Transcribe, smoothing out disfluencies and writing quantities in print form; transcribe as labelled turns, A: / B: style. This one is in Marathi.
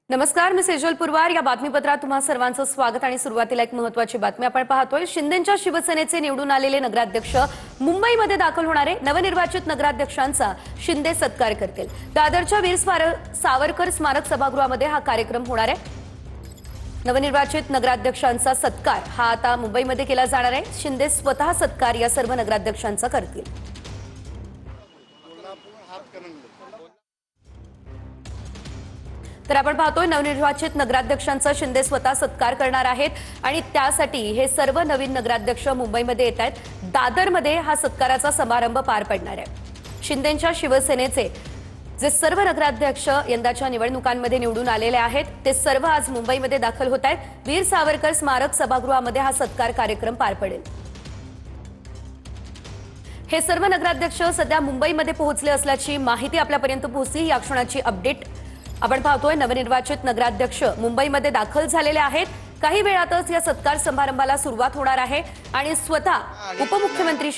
A: नमस्कार, मी सेजल पुरवार. या बातमीपत्रात तुम्हा सर्वांचं स्वागत आणि सुरुवातीला एक महत्त्वाची बातमी आपण पाहतोय. शिंदेंच्या शिवसेनेचे निवडून आलेले नगराध्यक्ष मुंबईमध्ये दाखल होणारे नवनिर्वाचित नगराध्यक्षांचा शिंदे सत्कार करतील. दादरच्या वीर सावरकर स्मारक सभागृहामध्ये हा कार्यक्रम होणार आहे. नवनिर्वाचित नगराध्यक्षांचा सत्कार हा आता मुंबईमध्ये केला जाणार आहे. शिंदे स्वतः सत्कार या सर्व नगराध्यक्षांचा करतील. तर आपण पाहतोय नवनिर्वाचित नगराध्यक्षांचा शिंदे स्वतः सत्कार करणार आहेत आणि त्यासाठी हे सर्व नवीन नगराध्यक्ष मुंबईमध्ये येत आहेत. दादरमध्ये हा सत्काराचा समारंभ पार पडणार आहे. शिंदेंच्या शिवसेनेचे जे सर्व नगराध्यक्ष यंदाच्या निवडणुकांमध्ये निवडून आलेले आहेत ते सर्व आज मुंबईमध्ये दाखल होत आहेत. वीर सावरकर स्मारक सभागृहामध्ये हा सत्कार कार्यक्रम पार पडेल. हे सर्व नगराध्यक्ष सध्या मुंबईमध्ये पोहोचले असल्याची माहिती आपल्यापर्यंत पोहोचली. या क्षणाची अपडेट आपण पाहतोय. नवनिर्वाचित नगराध्यक्ष मुंबईमध्ये दाखल झालेले आहेत. काही वेळातच या सत्कार समारंभाला सुरुवात होणार आहे आणि स्वतः उपमुख्यमंत्री